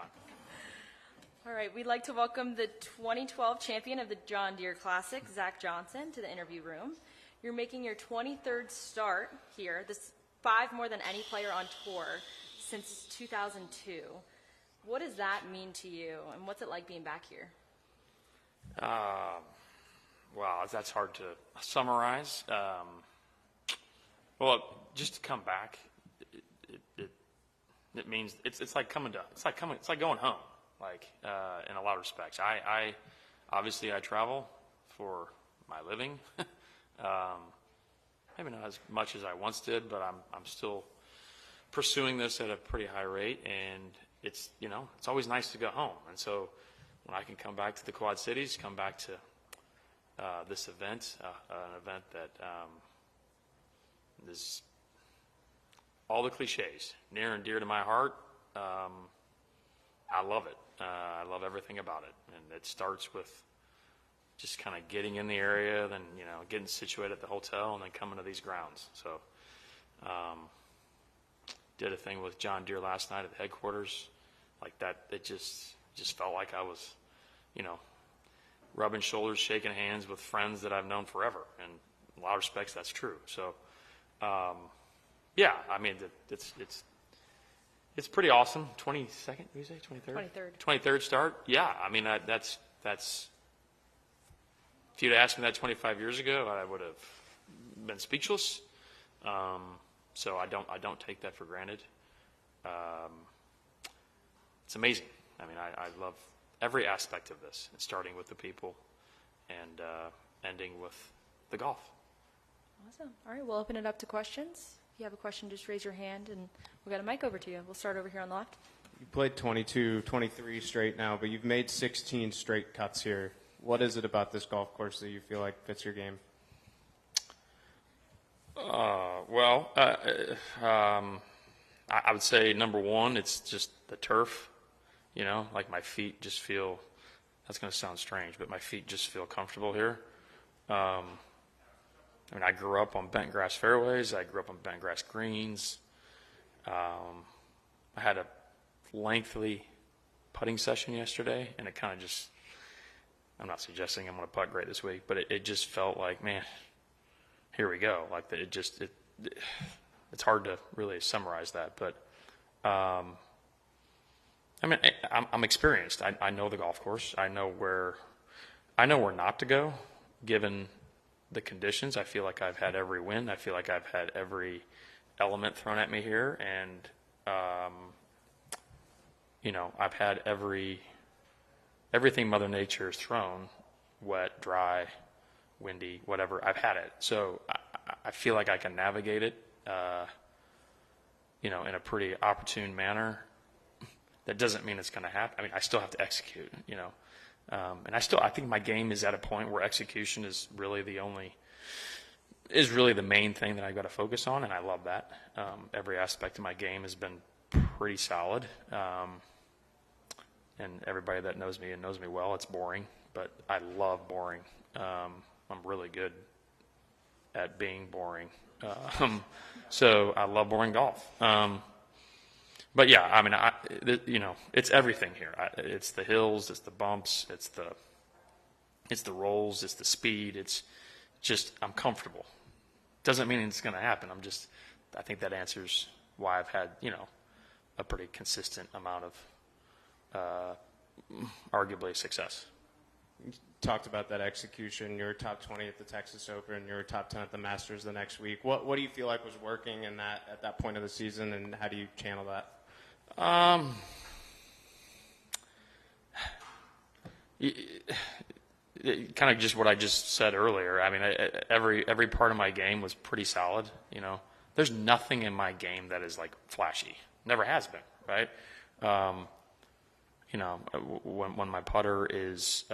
on. All right, we'd like to welcome the 2012 champion of the John Deere Classic, Zach Johnson, to the interview room. You're making your 23rd start here. This 5 more than any player on tour since 2002. What does that mean to you, and what's it like being back here? Wow, that's hard to summarize. Well, just to come back, it means it's like going home. Like in a lot of respects, I obviously I travel for my living. Maybe not as much as I once did, but I'm still pursuing this at a pretty high rate, and it's always nice to go home. And so when I can come back to the Quad Cities, come back to this event, an event that is all the cliches, near and dear to my heart. I love it. I love everything about it. And it starts with just kind of getting in the area, then, getting situated at the hotel, and then coming to these grounds. So did a thing with John Deere last night at the headquarters. Like that, it just felt like I was, rubbing shoulders, shaking hands with friends that I've known forever. And in a lot of respects, that's true. So, yeah, I mean, it's pretty awesome. 22nd, did you say 23rd? 23rd start. Yeah, I mean, that's. If you'd asked me that 25 years ago, I would have been speechless. So I don't take that for granted. It's amazing. I mean, I love every aspect of this, starting with the people and ending with the golf. Awesome. All right, we'll open it up to questions. If you have a question, just raise your hand, and we'll get a mic over to you. We'll start over here on the left. You played 22, 23 straight now, but you've made 16 straight cuts here. What is it about this golf course that you feel like fits your game? I would say number one, it's just the turf. Like my feet just feel, that's going to sound strange, but my feet just feel comfortable here. I grew up on bent grass fairways. I grew up on bent grass greens. I had a lengthy putting session yesterday, and it kind of just, I'm not suggesting I'm going to putt great this week, but it just felt like, man, here we go. Like it's hard to really summarize that, but I'm experienced. I know the golf course. I know where not to go, given the conditions. I feel like I've had every win. I feel like I've had every element thrown at me here, and I've had everything Mother Nature has thrown, wet, dry, windy, whatever. I've had it, so I feel like I can navigate it, in a pretty opportune manner. That doesn't mean it's going to happen. I mean, I still have to execute, and I think my game is at a point where execution is really the main thing that I've got to focus on, and I love that. Every aspect of my game has been pretty solid, and everybody that knows me and knows me well, it's boring, but I love boring. I'm really good at being boring, so I love boring golf. But yeah, I mean, it's everything here. It's the hills, it's the bumps, it's the rolls, it's the speed. It's just, I'm comfortable. Doesn't mean it's going to happen. I think that answers why I've had, a pretty consistent amount of arguably success. You talked about that execution. You're top 20 at the Texas Open. You're top 10 at the Masters the next week. What do you feel like was working at that point of the season, and how do you channel that? Kind of just what I just said earlier. I mean, every part of my game was pretty solid. There's nothing in my game that is like flashy. Never has been, right? When my putter is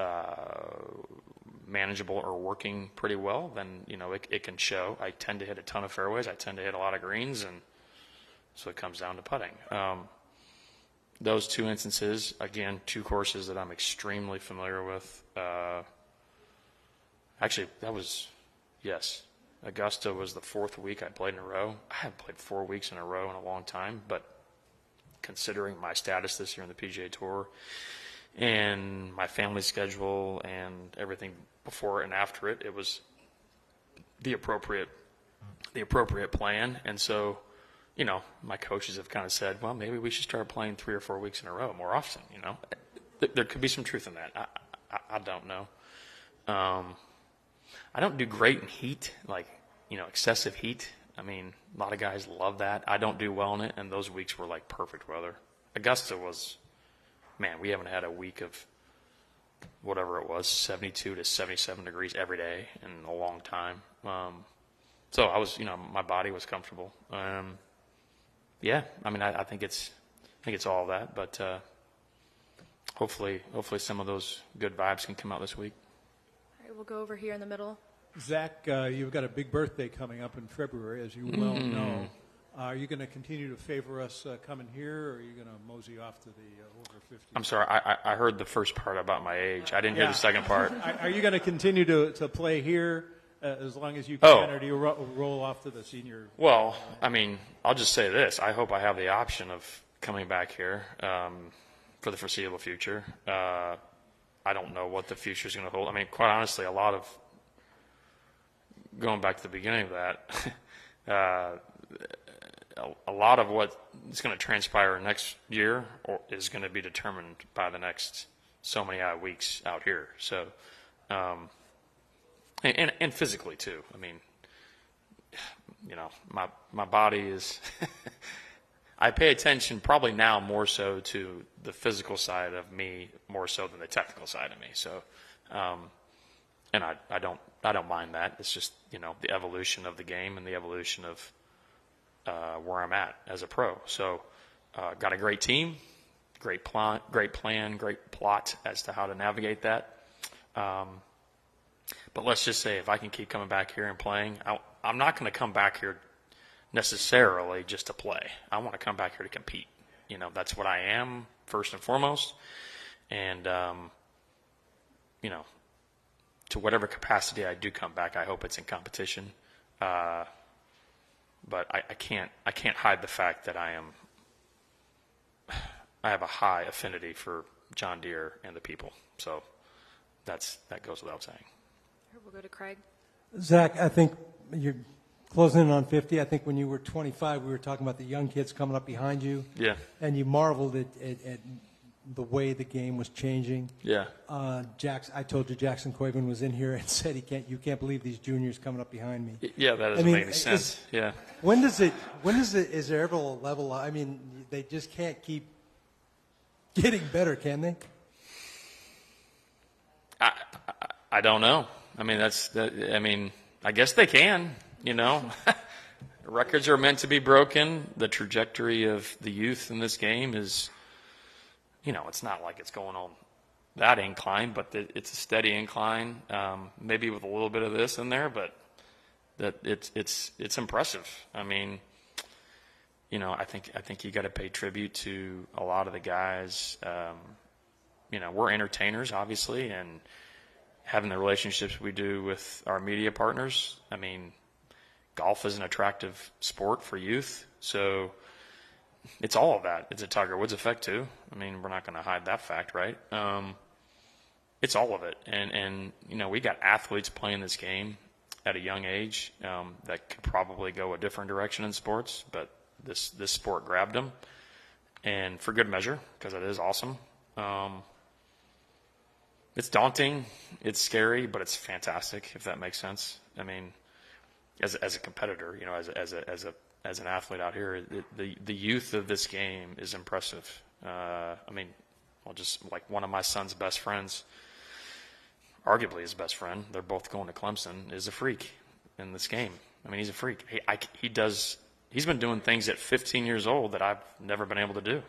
manageable or working pretty well, then it can show. I tend to hit a ton of fairways. I tend to hit a lot of greens, and so it comes down to putting. Those two instances, again, two courses that I'm extremely familiar with. Actually, Augusta was the 4th week I played in a row. I haven't played 4 weeks in a row in a long time, but considering my status this year in the PGA Tour and my family schedule and everything before and after it, it was the appropriate plan. And so, you know, my coaches have kind of said, well, maybe we should start playing 3 or 4 weeks in a row more often, you know. There could be some truth in that. I don't know. I don't do great in heat, like, you know, excessive heat. I mean, a lot of guys love that. I don't do well in it, and those weeks were like perfect weather. Augusta was, man, we haven't had a week of whatever it was, 72 to 77 degrees every day in a long time. So I was, you know, my body was comfortable. Yeah, I mean, I think it's all of that, but hopefully some of those good vibes can come out this week. All right, we'll go over here in the middle. Zach, you've got a big birthday coming up in February, as you well know. Are you going to continue to favor us coming here, or are you going to mosey off to the over 50? I'm sorry, I heard the first part about my age. I didn't hear the second part. Are you going to continue to play here as long as you can, or do you roll off to the senior? Well, I mean, I'll just say this. I hope I have the option of coming back here for the foreseeable future. I don't know what the future is going to hold. I mean, quite honestly, going back to the beginning of that, a lot of what is going to transpire next year is going to be determined by the next so many weeks out here. So, and physically too. I mean, you know, my body is. I pay attention probably now more so to the physical side of me more so than the technical side of me. So, and I don't mind that. It's just, you know, the evolution of the game and the evolution of where I'm at as a pro. So, got a great team, great plan, great plot as to how to navigate that. But let's just say if I can keep coming back here and playing, I'm not going to come back here necessarily just to play. I want to come back here to compete. You know, that's what I am first and foremost. And, you know, to whatever capacity I do come back, I hope it's in competition. But I can't hide the fact that I have a high affinity for John Deere and the people. So that goes without saying. We'll go to Craig. Zach, I think you're closing in on 50. I think when you were 25, we were talking about the young kids coming up behind you. Yeah. And you marveled at the way the game was changing. Yeah. I told you Jackson Coiven was in here and said you can't believe these juniors coming up behind me. Yeah, that doesn't make any sense. Yeah. Is there ever a level? I mean, they just can't keep getting better, can they? I don't know. I mean, I guess they can, you know. Records are meant to be broken. The trajectory of the youth in this game is, you know, it's not like it's going on that incline, but it's a steady incline, maybe with a little bit of this in there, but that it's impressive. I mean, you know, I think you got to pay tribute to a lot of the guys. You know, we're entertainers, obviously, and having the relationships we do with our media partners. I mean, golf is an attractive sport for youth, so it's all of that. It's a Tiger Woods effect too. I mean, we're not going to hide that fact, right? It's all of it, and you know, we got athletes playing this game at a young age that could probably go a different direction in sports, but this sport grabbed them, and for good measure, because it is awesome. It's daunting, it's scary, but it's fantastic, if that makes sense. I mean, as a competitor, you know, as an athlete out here, the youth of this game is impressive. I mean, well, just like one of my son's best friends, arguably his best friend, they're both going to Clemson, is a freak in this game. I mean, he's a freak. He's been doing things at 15 years old that I've never been able to do,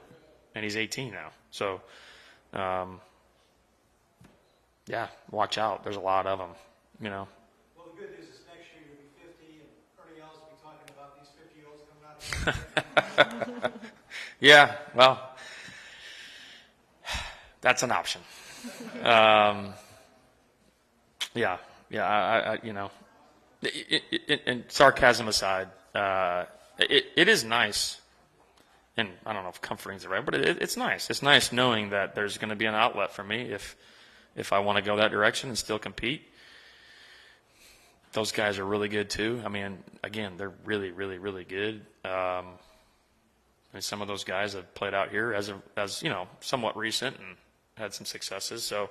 and he's 18 now. So, yeah, watch out. There's a lot of them, you know. Well, the good news is next year you'll be 50, and Ernie Els will be talking about these 50-year-olds coming out of Yeah, well, that's an option. Yeah, I you know, and sarcasm aside, it is nice and I don't know if comforting is the right, but it's nice. It's nice knowing that there's going to be an outlet for me if I want to go that direction and still compete. Those guys are really good too. I mean, again, they're really, really, really good. And some of those guys have played out here as somewhat recent and had some successes. So,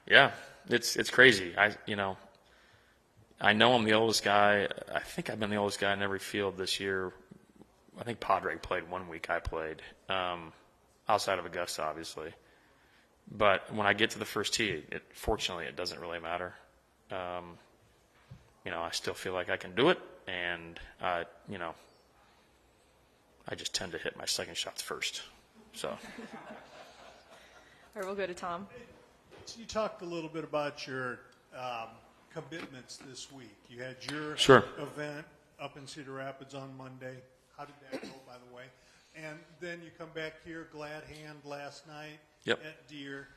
yeah, it's crazy. I know I'm the oldest guy. I think I've been the oldest guy in every field this year. I think Padre played 1 week I played, outside of Augusta, obviously. But when I get to the first tee, fortunately, it doesn't really matter. I still feel like I can do it, and I just tend to hit my second shots first. So. All right, we'll go to Tom. You talked a little bit about your commitments this week. You had your Sure. event up in Cedar Rapids on Monday. How did that go, by the way? And then you come back here, glad hand last night Yep. at Deere.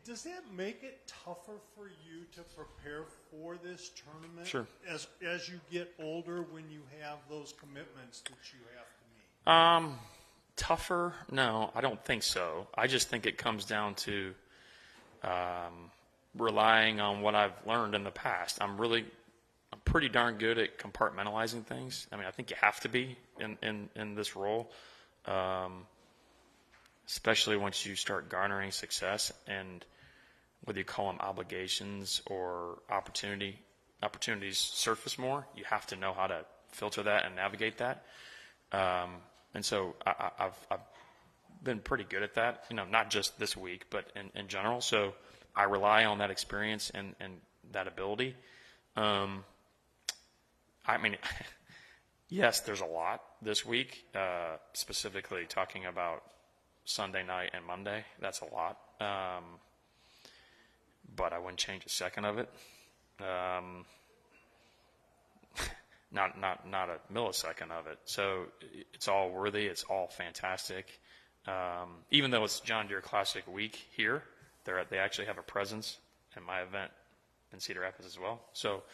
Does that make it tougher for you to prepare for this tournament? Sure. As you get older, when you have those commitments that you have to meet? Tougher? No, I don't think so. I just think it comes down to relying on what I've learned in the past. I'm pretty darn good at compartmentalizing things. I mean, I think you have to be in this role, especially once you start garnering success, and whether you call them obligations or opportunities surface more, you have to know how to filter that and navigate that. And so I've been pretty good at that, not just this week, but in general. So I rely on that experience and that ability. I mean, yes, there's a lot this week, specifically talking about Sunday night and Monday. That's a lot. But I wouldn't change a second of it. Not a millisecond of it. So it's all worthy. It's all fantastic. Even though it's John Deere Classic week here, they actually have a presence in my event in Cedar Rapids as well. So,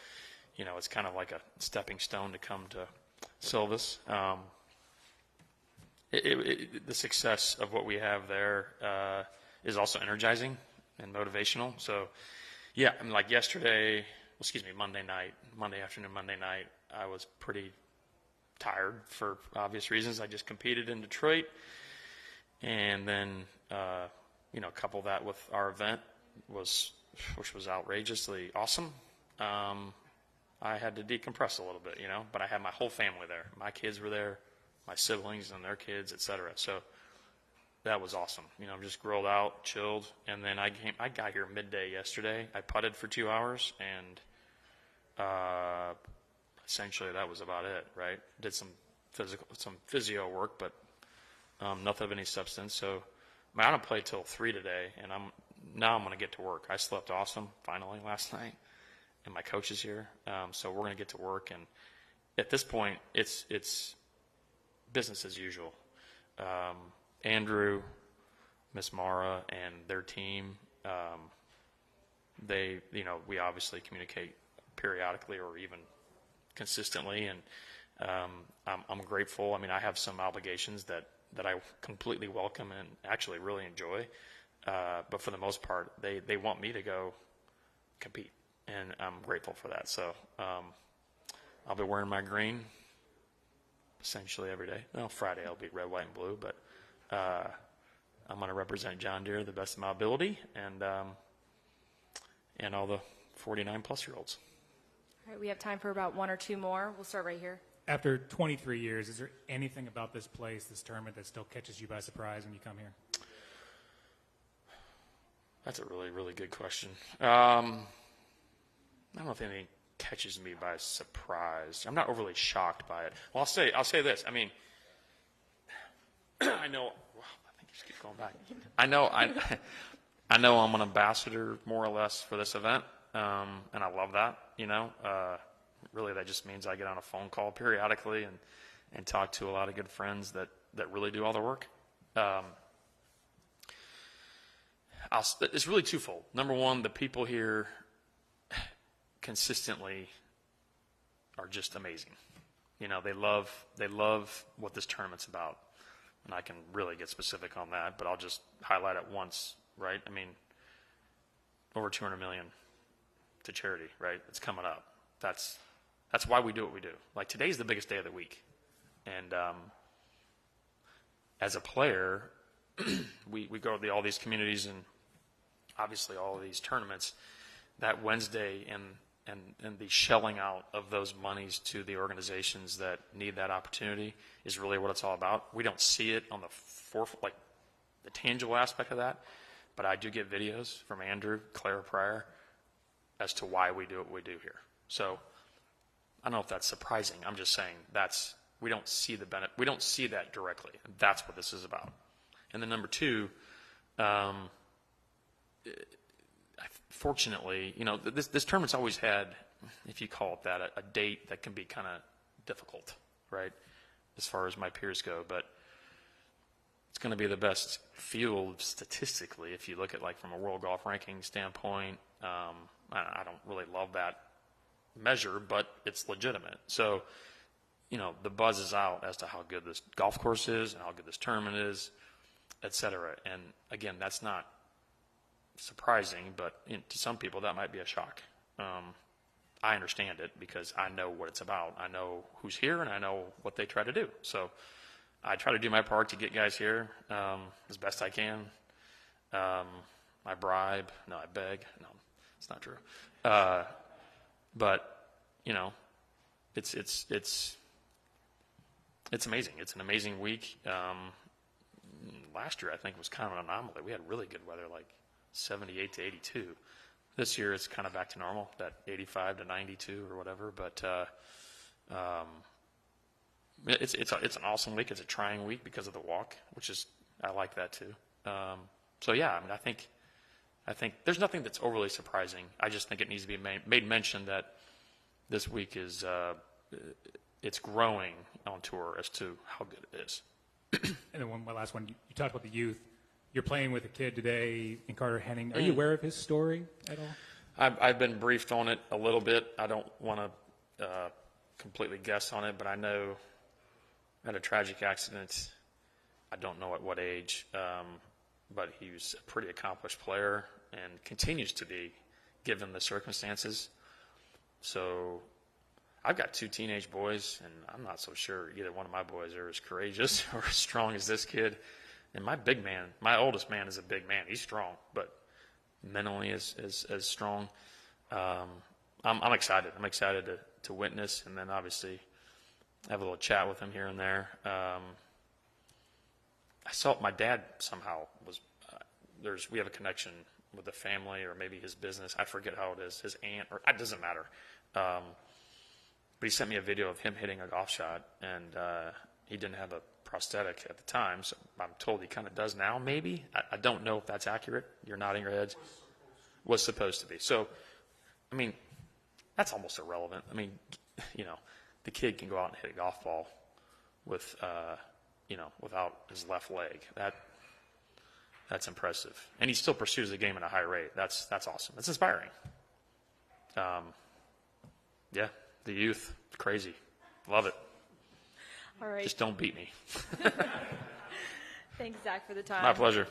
it's kind of like a stepping stone to come to Silvis. The success of what we have there is also energizing and motivational. So, yeah, I mean, like Monday afternoon, Monday night, I was pretty tired for obvious reasons. I just competed in Detroit, and then couple that with our event which was outrageously awesome. I had to decompress a little bit, but I had my whole family there. My kids were there, my siblings and their kids, etc. So that was awesome. Just grilled out, chilled, and then I got here midday yesterday. I putted for 2 hours, and essentially that was about it, right? Did some physio work, but nothing of any substance. So I don't play till 3 today, and I'm going to get to work. I slept awesome finally last night, and my coach is here, so we're going to get to work. And at this point, it's business as usual. Andrew, Miss Mara, and their team, we obviously communicate periodically or even consistently, and I'm grateful. I mean, I have some obligations that I completely welcome and actually really enjoy, but for the most part, they want me to go compete, and I'm grateful for that. So I'll be wearing my green essentially every day. Well, Friday I'll be red, white, and blue, but I'm going to represent John Deere the best of my ability, and all the 49-plus-year-olds. All right, we have time for about one or two more. We'll start right here. After 23 years, is there anything about this place, this tournament, that still catches you by surprise when you come here? That's a really, really good question. I don't know if anything catches me by surprise. I'm not overly shocked by it. Well, I'll say this. I mean, I know. Wow, I think you just keep going back. I know I'm an ambassador more or less for this event, and I love that. Really, that just means I get on a phone call periodically and talk to a lot of good friends that really do all the work. It's really twofold. Number one, the people here consistently are just amazing. You know, they love what this tournament's about. And I can really get specific on that, but I'll just highlight it once, right? I mean, over 200 million to charity, right? It's coming up. That's why we do what we do. Like, today's the biggest day of the week. And as a player, we go to all these communities and obviously all of these tournaments. That Wednesday and the shelling out of those monies to the organizations that need that opportunity is really what it's all about. We don't see it on the like the tangible aspect of that, but I do get videos from Andrew, Clara Pryor, as to why we do what we do here. So I don't know if that's surprising. I'm just saying we don't see the benefit. We don't see that directly. And that's what this is about. And then number two, fortunately, you know, this tournament's always had, if you call it that, a date that can be kind of difficult, right, as far as my peers go. But it's going to be the best field statistically if you look at, like, from a world golf ranking standpoint. I don't really love that measure, but it's legitimate. So, you know, the buzz is out as to how good this golf course is and how good this tournament is, et cetera. And, again, that's not surprising, but to some people that might be a shock. I understand it because I know what it's about. I know who's here and I know what they try to do. So I try to do my part to get guys here as best I can. I bribe. No, I beg. No, it's not true. But, you know, it's amazing. It's an amazing week. Last year I think was kind of an anomaly. We had really good weather, like 78 to 82. This year it's kind of back to normal, that 85 to 92 or whatever. But it's an awesome week. It's a trying week because of the walk, which is, I like that too. So yeah, I mean, I think there's nothing that's overly surprising. I just think it needs to be made mention that this week is it's growing on tour as to how good it is. And then one last one. You talked about the youth. You're playing with a kid today in Carter Henning. Are you aware of his story at all? I've been briefed on it a little bit. I don't want to completely guess on it, but I know had a tragic accident. I don't know at what age, but he was a pretty accomplished player and continues to be, given the circumstances. So I've got two teenage boys, and I'm not so sure either one of my boys are as courageous or as strong as this kid. And my oldest man is a big man. He's strong, but mentally is strong. I'm excited. I'm excited to witness, and then obviously have a little chat with him here and there. I saw my dad somehow was we have a connection with the family or maybe his business. I forget how it is. His aunt, or it doesn't matter. But he sent me a video of him hitting a golf shot, and he didn't have a prosthetic at the time, so I'm told he kind of does now, maybe. I don't know if that's accurate. You're nodding your heads. Was supposed to be. So, I mean, that's almost irrelevant. I mean, you know, the kid can go out and hit a golf ball with, without his left leg. That's impressive. And he still pursues the game at a high rate. That's awesome. That's inspiring. Yeah, the youth, crazy. Love it. All right. Just don't beat me. Thanks, Zach, for the time. My pleasure.